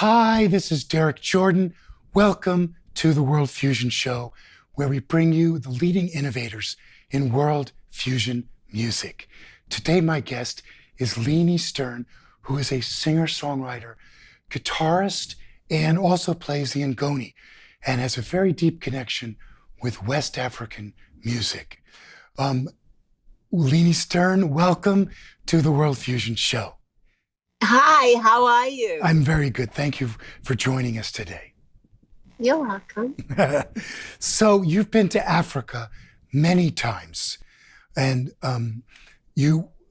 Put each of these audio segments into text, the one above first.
Hi, this is Derek Jordan. Welcome to the World Fusion Show, where we bring you the leading innovators in world fusion music. Today, my guest is Leni Stern, who is a singer-songwriter, guitarist, and also plays the ngoni, and has a very deep connection with West African music. Leni Stern, welcome to the World Fusion Show. Hi, how are you? I'm very good. Thank you for joining us today. You're welcome. So you've been to Africa many times, and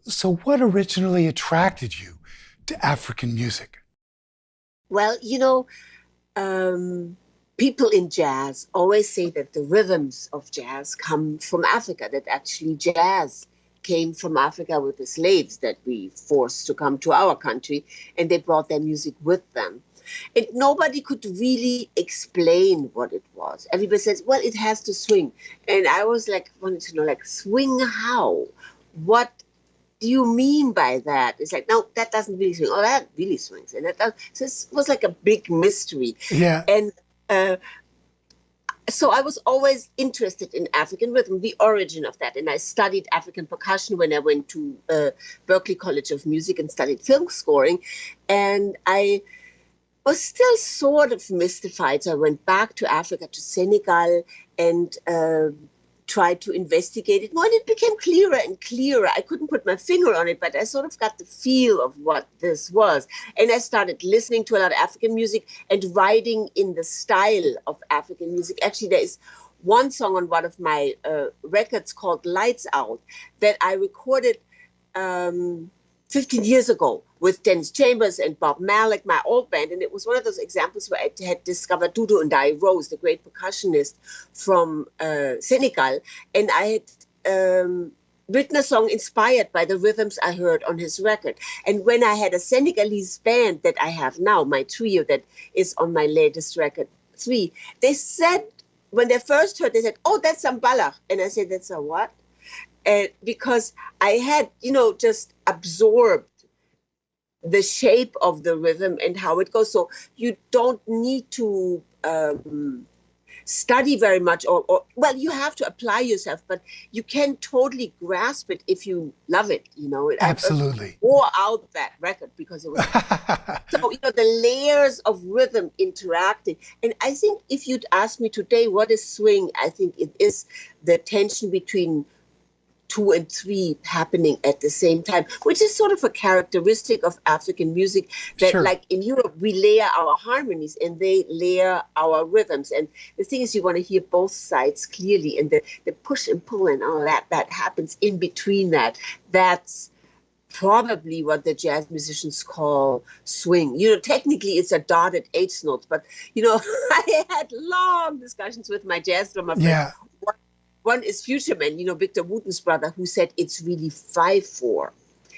so what originally attracted you to African music? Well, people in jazz always say that the rhythms of jazz come from Africa, that actually jazz came from Africa with the slaves that we forced to come to our country, and they brought their music with them. And nobody could really explain what it was. Everybody says, well, it has to swing. And I was wanted to know, swing how? What do you mean by that? It's like, no, that doesn't really swing. Oh, that really swings. And so it was like a big mystery. Yeah. And so I was always interested in African rhythm, the origin of that. And I studied African percussion when I went to Berklee College of Music and studied film scoring. And I was still sort of mystified. So I went back to Africa, to Senegal, and tried to investigate it more. And it became clearer and clearer. I couldn't put my finger on it, but I sort of got the feel of what this was. And I started listening to a lot of African music and writing in the style of African music. Actually, there is one song on one of my records called Lights Out that I recorded 15 years ago with Dennis Chambers and Bob Malik, my old band. And it was one of those examples where I had discovered Doudou Ndiaye Rose, the great percussionist from Senegal. And I had written a song inspired by the rhythms I heard on his record. And when I had a Senegalese band that I have now, my trio that is on my latest record, 3, they said, when they first heard, they said, oh, that's Sambala. And I said, that's a what? Because I had, just absorbed the shape of the rhythm and how it goes. So you don't need to study very much, or you have to apply yourself, but you can totally grasp it if you love it, Absolutely. I wore out that record because it was so, the layers of rhythm interacting. And I think if you'd ask me today, what is swing? I think it is the tension between 2 and 3 happening at the same time, which is sort of a characteristic of African music that, Sure. like in Europe, we layer our harmonies and they layer our rhythms. And the thing is, you want to hear both sides clearly, and the push and pull and all that happens in between that. That's probably what the jazz musicians call swing. Technically it's a dotted eighth note, but, I had long discussions with my jazz drummer friend. Yeah. One is Futureman, Victor Wooten's brother, who said it's really 5/4.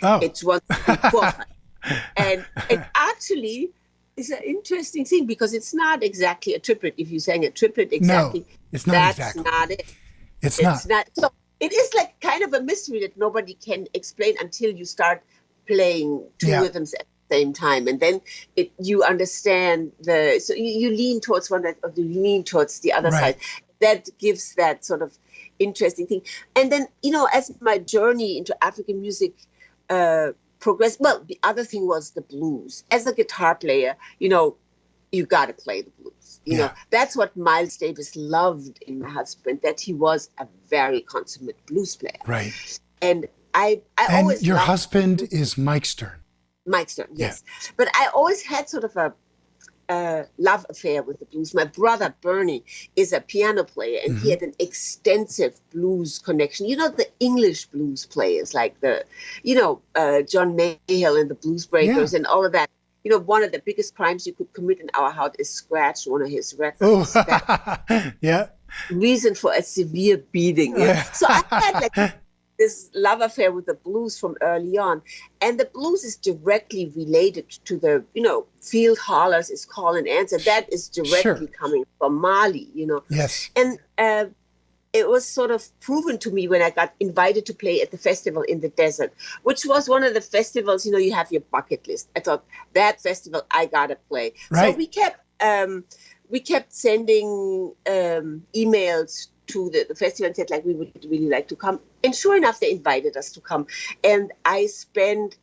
Oh. It's 1, 3, 4. And actually, it's an interesting thing because it's not exactly a triplet. If you sang a triplet exactly, No, it's not that's exactly. not it. It's not. not. So it is like kind of a mystery that nobody can explain until you start playing 2 rhythms at the same time, and then you understand so you lean towards one or you lean towards the other Right. side. That gives that sort of interesting thing. And then, as my journey into African music progressed, the other thing was the blues. As a guitar player, you got to play the blues. That's what Miles Davis loved in my husband, that he was a very consummate blues player. Right. And I always your loved husband is Mike Stern. Mike Stern, yes. Yeah. But I always had sort of a love affair with the blues. My brother Bernie is a piano player, and he had an extensive blues connection. The English blues players like John Mayhill and the Blues Breakers and all of that. One of the biggest crimes you could commit in our house is scratch one of his records. Oh. Yeah. Reason for a severe beating. Yeah. So I had this love affair with the blues from early on. And the blues is directly related to the, field hollers is call and answer. That is directly coming from Mali, Yes. And it was sort of proven to me when I got invited to play at the festival in the desert, which was one of the festivals, you have your bucket list. I thought that festival I gotta play. Right. So we kept sending emails to the festival and said, like, we would really like to come. And sure enough, they invited us to come. And I spent,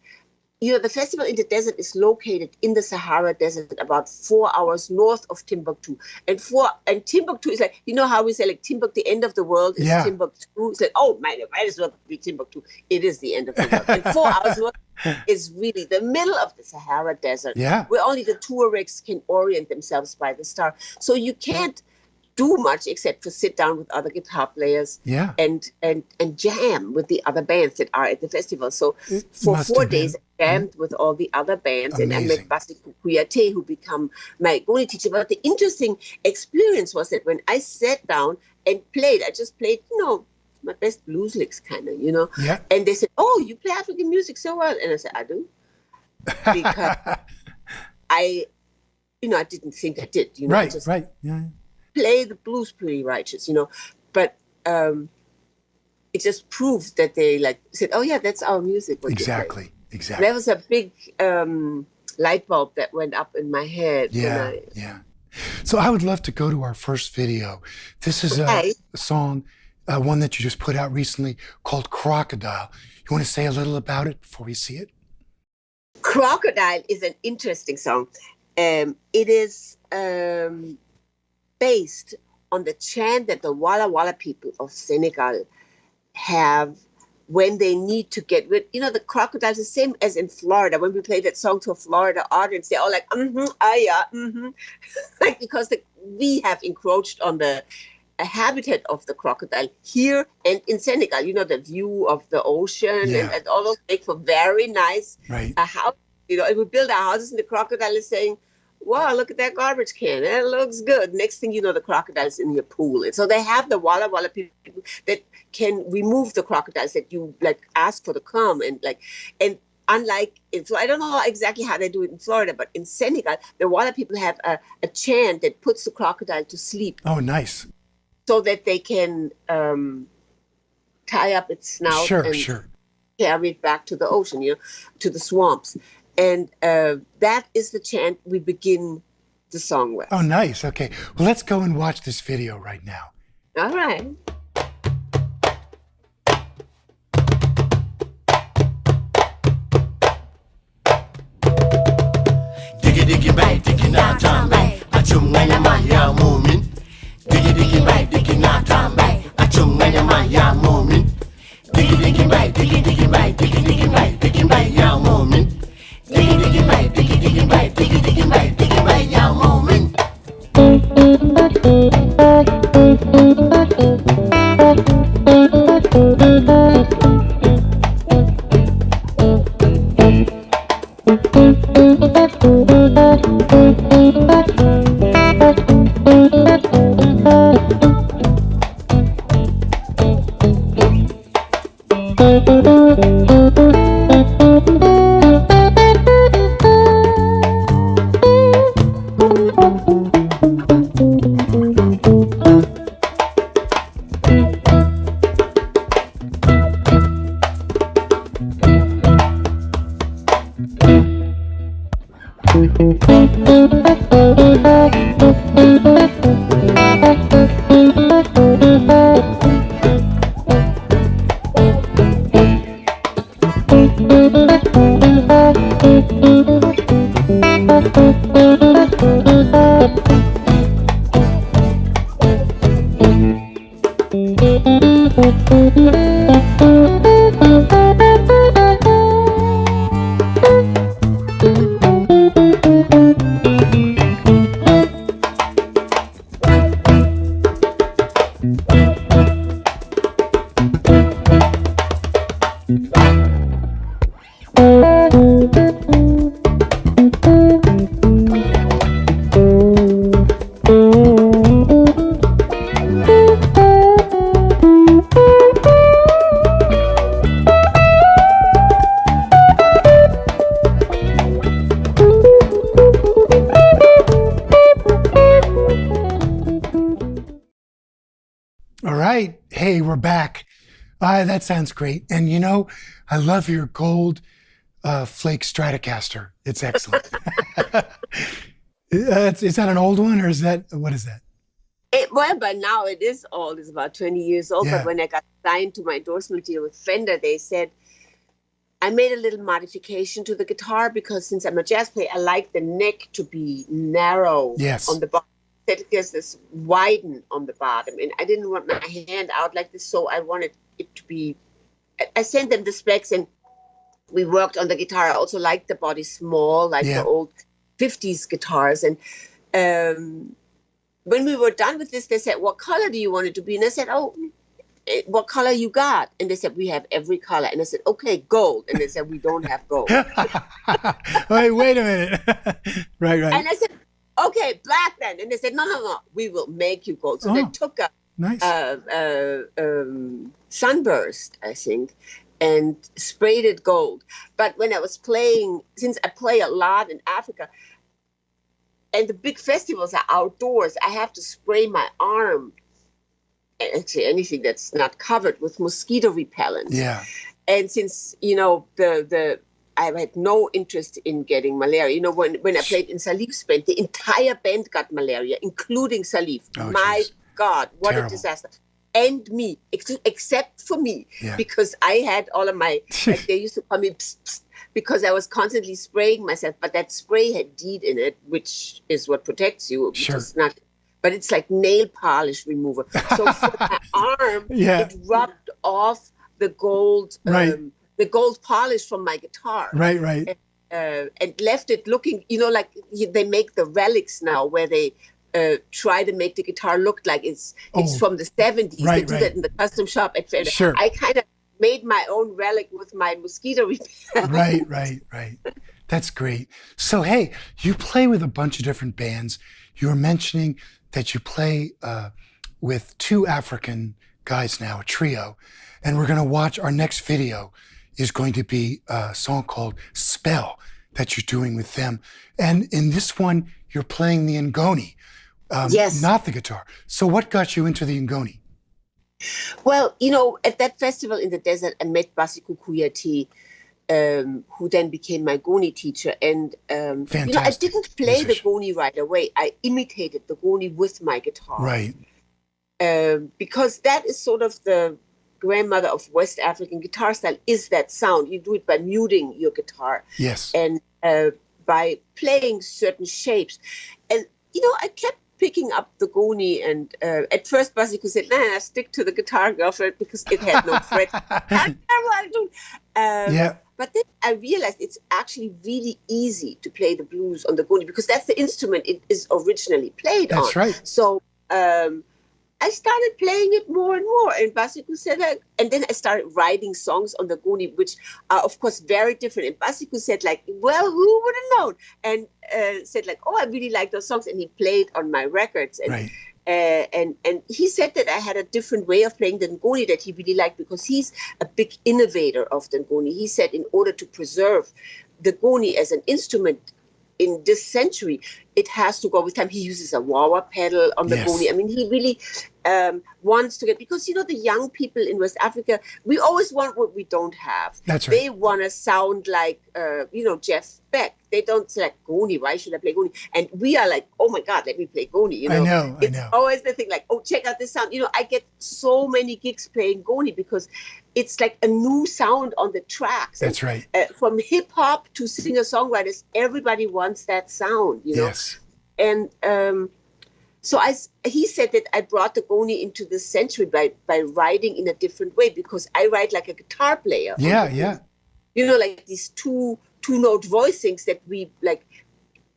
the festival in the desert is located in the Sahara Desert, about 4 hours north of Timbuktu. And Timbuktu is like, how we say, like, Timbuktu, the end of the world is Timbuktu. It's like, oh, man, it might as well be Timbuktu. It is the end of the world. And 4 hours north is really the middle of the Sahara Desert, where only the Tuaregs can orient themselves by the star. So you can't do much except for sit down with other guitar players and jam with the other bands that are at the festival. So for 4 days, I jammed with all the other bands. Amazing. And I met Basiku Kuyate, who became my ngoni teacher. But the interesting experience was that when I sat down and played, I just played, my best blues licks kind of, Yeah. And they said, oh, you play African music so well. And I said, I do. Because I didn't think I did. Right, right. Yeah. Play the blues pretty righteous, but it just proved that they said, oh yeah, that's our music. Exactly. That was a big light bulb that went up in my head. Yeah. So I would love to go to our first video. This is a song, one that you just put out recently called Crocodile. You want to say a little about it before we see it? Crocodile is an interesting song. It is based on the chant that the Walla Walla people of Senegal have when they need to get rid. The crocodiles, the same as in Florida. When we play that song to a Florida audience, they're all like, like, because we have encroached on the habitat of the crocodile here and in Senegal. The view of the ocean and all those make for very nice house. And we build our houses and the crocodile is saying, wow, look at that garbage can. That looks good. Next thing you know, the crocodile's in your pool. And so they have the Walla Walla people that can remove the crocodiles that you ask for to come. And unlike, so I don't know exactly how they do it in Florida, but in Senegal, the Walla people have a chant that puts the crocodile to sleep. Oh, nice. So that they can tie up its snout and carry it back to the ocean, to the swamps. And that is the chant we begin the song with. Oh, nice. Okay. Well, let's go and watch this video right now. All right. Diggy diggy bang, diggy now time bang. Achum nganya maya mumin. Diggy diggy bang, diggy now time bang. Achum nganya maya mumin. Diggy diggy bang, diggy diggy bang, diggy diggy bang, diggy bang ya mumin. Diggy diggy bang, diggy diggy bang, diggy diggy bang, diggy bang ya mumin. Hey, we're back. That sounds great. And you know, I love your gold flake Stratocaster. It's excellent. Is that an old one or what is that? Well, by now it is old. It's about 20 years old. Yeah. But when I got signed to my endorsement deal with Fender, they said, I made a little modification to the guitar because since I'm a jazz player, I like the neck to be narrow on the bottom. That gives this widen on the bottom. And I didn't want my hand out like this, so I wanted it to be... I sent them the specs and we worked on the guitar. I also liked the body small, like the old 50s guitars. And when we were done with this, they said, what color do you want it to be? And I said, what color you got? And they said, we have every color. And I said, okay, gold. And they said, we don't have gold. Wait a minute. Right. And I said, okay, black then. And they said, no, we will make you gold. So they took a sunburst, I think, and sprayed it gold. But when I was playing, since I play a lot in Africa, and the big festivals are outdoors, I have to spray my arm, actually anything that's not covered, with mosquito repellent. Yeah. And since, you know, I had no interest in getting malaria. You know, when I played in Salif's band, the entire band got malaria, including Salif. Oh, my God, what terrible. A disaster. And me, except for me, because I had all of my, like they used to call me psst, psst, because I was constantly spraying myself, but that spray had DEET in it, which is what protects you. Which is not, but it's like nail polish remover. So for my arm, it rubbed off the gold, the gold polish from my guitar. Right. And left it looking, you know, like they make the relics now where they try to make the guitar look like it's from the 70s. They do that in the custom shop at Fender. Sure. I kind of made my own relic with my mosquito repellent. Right. That's great. So, hey, you play with a bunch of different bands. You were mentioning that you play with two African guys now, a trio. And we're going to watch our next video is going to be a song called Spell that you're doing with them. And in this one, you're playing the ngoni, not the guitar. So what got you into the ngoni? Well, you know, at that festival in the desert, I met Basiku Kuyati, who then became my ngoni teacher. And, you know, I didn't play the ngoni right away. I imitated the ngoni with my guitar. Right. Because that is sort of the grandmother of West African guitar style, is that sound. You do it by muting your guitar. Yes. And by playing certain shapes. And, you know, I kept picking up the ngoni, and at first Basiku said, nah, stick to the guitar, girlfriend, because it had no fret. But then I realized it's actually really easy to play the blues on the ngoni, because that's the instrument it is originally played on. That's right. So I started playing it more and more, and Basiku said that, and then I started writing songs on the ngoni, which are of course very different. And Basiku said, like, well, who would have known? And said, like, oh, I really like those songs, and he played on my records. And, and he said that I had a different way of playing the ngoni that he really liked, because he's a big innovator of the ngoni. He said in order to preserve the ngoni as an instrument in this century, it has to go with time. He uses a wah-wah pedal on the ngoni. I mean, he really wants to get, because, you know, the young people in West Africa, we always want what we don't have. That's right. They want to sound like, you know, Jeff Beck. They don't say, like, ngoni, why should I play ngoni? And we are like, oh my God, let me play ngoni. You know? I know. Always the thing, like, oh, check out this sound. You know, I get so many gigs playing ngoni because it's like a new sound on the tracks. That's right. From hip hop to singer-songwriters, everybody wants that sound, you know. Yes. And so he said that I brought the ngoni into this century by writing in a different way, because I write like a guitar player. Yeah. You know, like these two-note voicings that we like,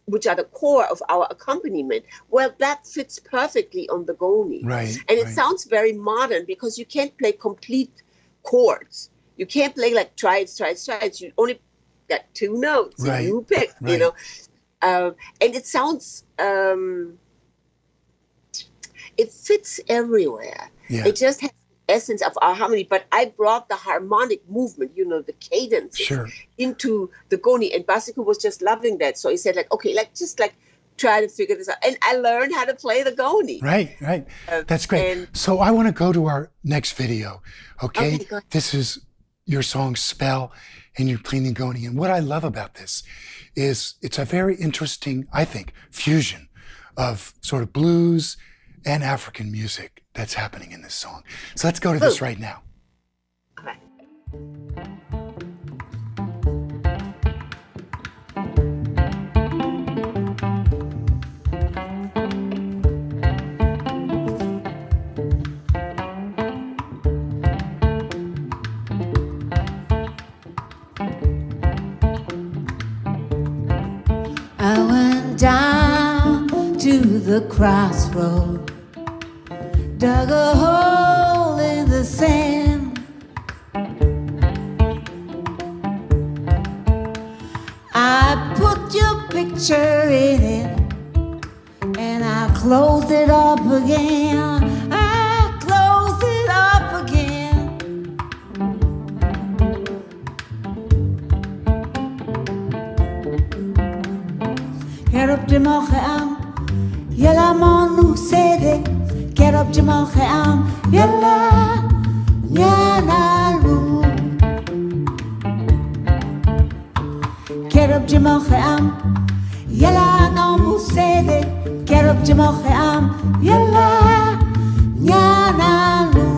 which are the core of our accompaniment. Well, that fits perfectly on the ngoni. Right. And it sounds very modern, because you can't play complete chords. You can't play like triads. You only got two notes. Right. You pick, you know. And it sounds, it fits everywhere. Yeah. It just has the essence of our harmony. But I brought the harmonic movement, you know, the cadence into the ngoni. And Basiku was just loving that. So he said, like, okay, like just like try to figure this out. And I learned how to play the ngoni. Right. That's great. So I want to go to our next video. Okay, go ahead. This is your song Spell, and you're playing the ngoni. And what I love about this is it's a very interesting, I think, fusion of sort of blues and African music that's happening in this song. So let's go to this right now. Okay. I went down to the crossroad, dug a hole in the sand. I put your picture in it, and I closed it up again. I closed it up again. Kerop de mocheam, yalla monu sede. Kerop de mocheam, yalla nyanalu. Kerop de mocheam, yalla no sede. Kerop de mocheam, yalla nyanalu.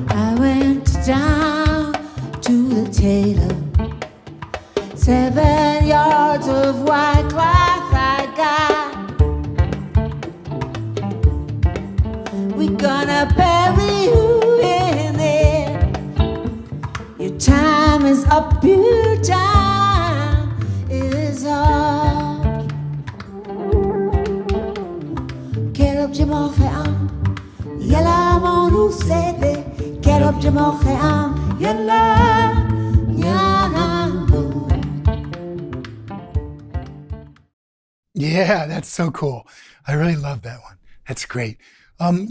I went down to the tailor. 7 yards of white cloth I got. We're gonna bury you in there. Your time is up, your time is up. Kerop de mocheam, yalla monu sede. Kerop de mocheam, yalla nyanalu. Yeah, that's so cool. I really love that one. That's great. We're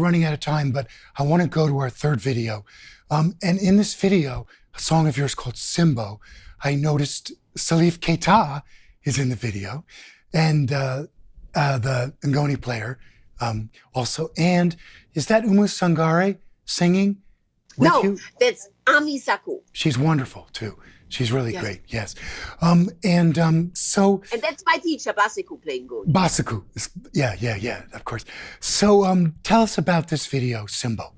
running out of time, but I want to go to our third video. And in this video, a song of yours called Simbo, I noticed Salif Keita is in the video, and the ngoni player also. And is that Umu Sangare singing with No, you? that's Ami Saku. She's wonderful too. She's really great. Yes. So And that's my teacher, Basiku, playing ngoni. Basaku. Yeah, of course. So tell us about this video, Simbo.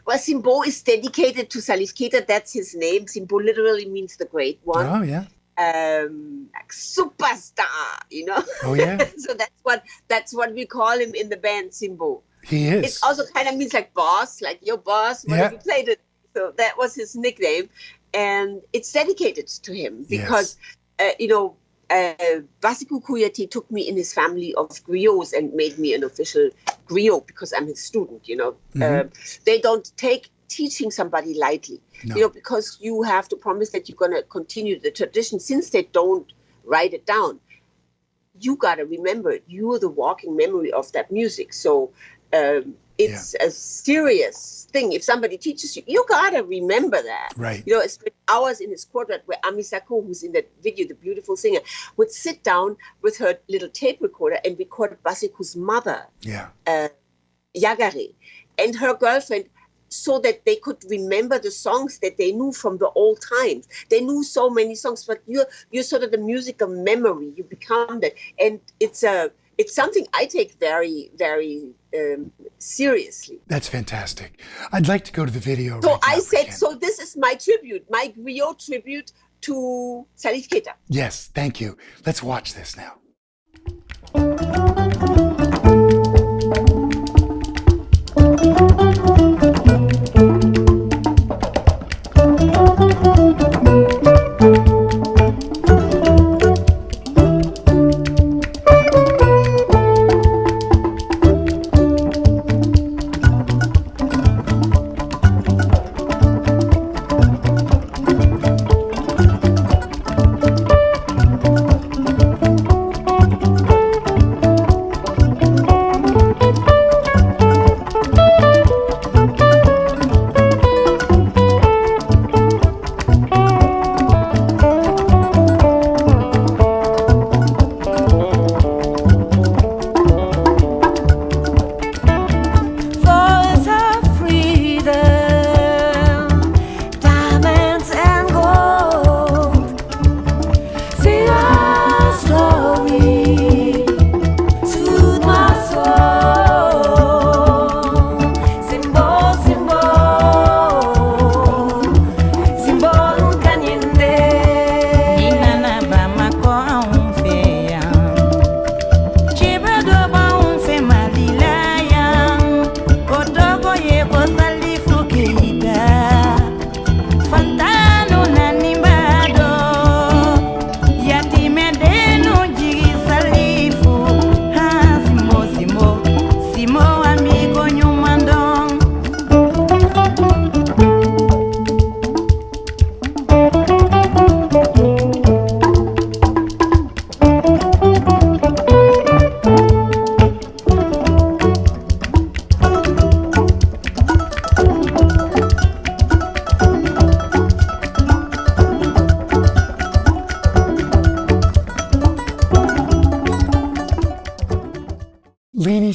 Well, Simbo is dedicated to Salif Keita. That's his name. Simbo literally means the great one. Oh, yeah. Like superstar, you know. Oh, yeah. So that's what we call him in the band, Simbo. He is. It also kind of means like boss, like your boss. When Yeah. we played it, so that was his nickname, and it's dedicated to him because, Basiku Kuyati took me in his family of griots and made me an official griot because I'm his student. They don't take teaching somebody lightly, No. because you have to promise that you're going to continue the tradition. Since they don't write it down, you got to remember it. You're the walking memory of that music. So it's a serious thing. If somebody teaches you, you got to remember that. Right. I spent hours in his courtyard where Ami Sako, who's in that video, the beautiful singer, would sit down with her little tape recorder and record Basiku's mother, Yeah. Yagare, and her girlfriend, so that they could remember the songs that they knew from the old times. They knew so many songs, but you're sort of the musical memory. You become that, and it's something I take very, very seriously. That's fantastic. I'd like to go to the video. So right now I if we said, can. so this is my tribute, my griot tribute to Salif Keita. Yes, thank you. Let's watch this now.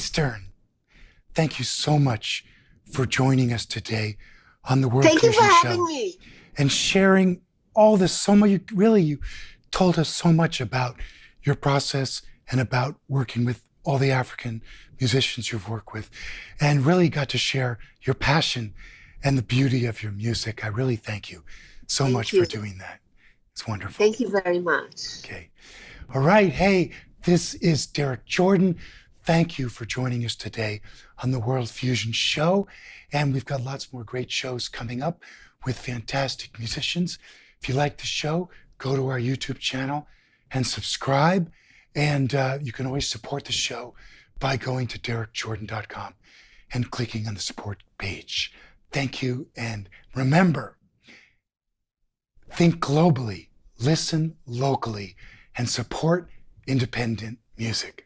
Stern, thank you so much for joining us today on the World Thank you Fusion for Show having me. and sharing all this. So much, you told us so much about your process and about working with all the African musicians you've worked with, and really got to share your passion and the beauty of your music. I really thank you so much for doing that. It's wonderful. Thank you very much. Okay. All right. Hey, this is Derek Jordan. Thank you for joining us today on the World Fusion Show. And we've got lots more great shows coming up with fantastic musicians. If you like the show, go to our YouTube channel and subscribe. And you can always support the show by going to derekjordan.com and clicking on the support page. Thank you. And remember, think globally, listen locally, and support independent music.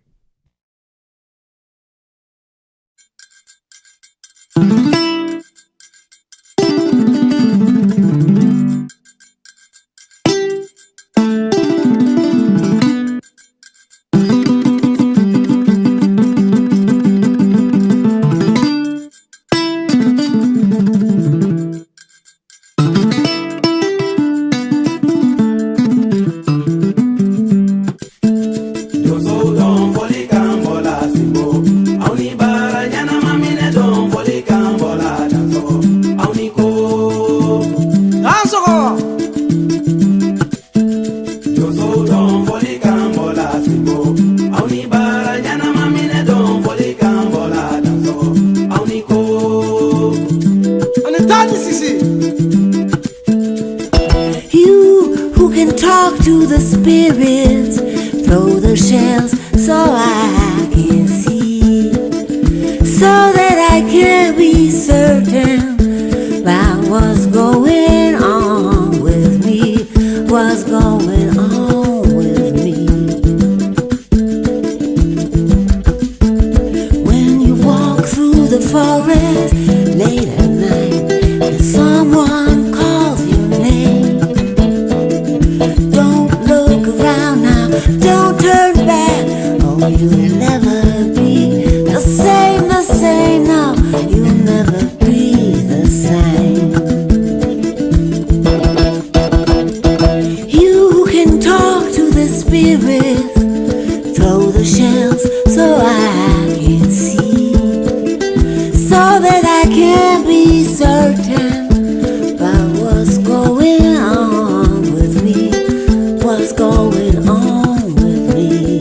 You who can talk to the spirits, throw the shells so I can see, so that I can be certain about what's going on with me, what's going on with me. When you walk through the forest late at night and someone calls your name, don't look around now, don't turn back, or you'll never be the same, no, you'll never be the same. You who can talk to the spirits, throw the shells so I can see, so that I can be certain about what's going on with me, what's going on with me.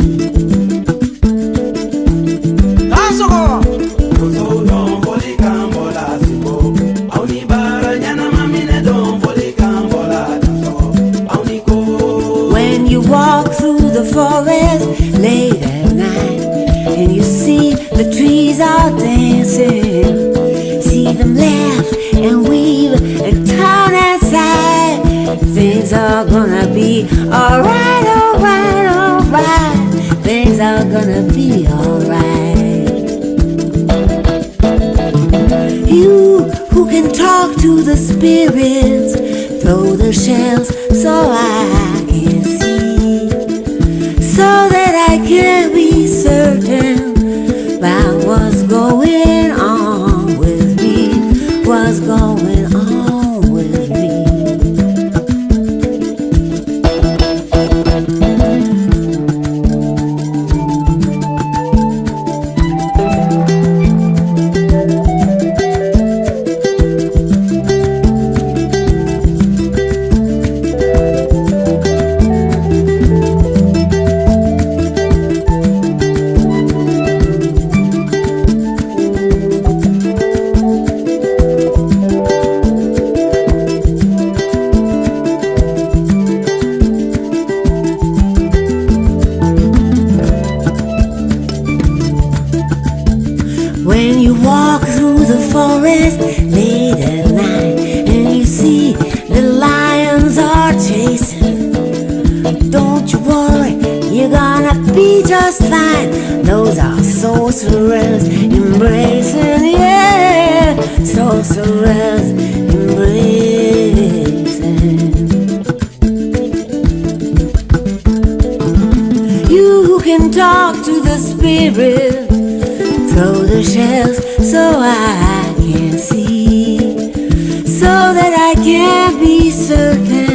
When you walk through the forest late at night and you see the trees are dancing, see them laugh and weave and turn and sigh, things are gonna be alright, alright, alright, things are gonna be alright. You who can talk to the spirits, throw the shells so I can see, so that I can be certain about what's going on with me, what's going on with me. When you walk through the forest late at night and you see the lions are chasing, don't you worry, you're gonna be just fine. Those are sorcerers embracing, yeah, sorcerers embracing. You who can talk to the spirit, throw the shells so I can see, so that I can be certain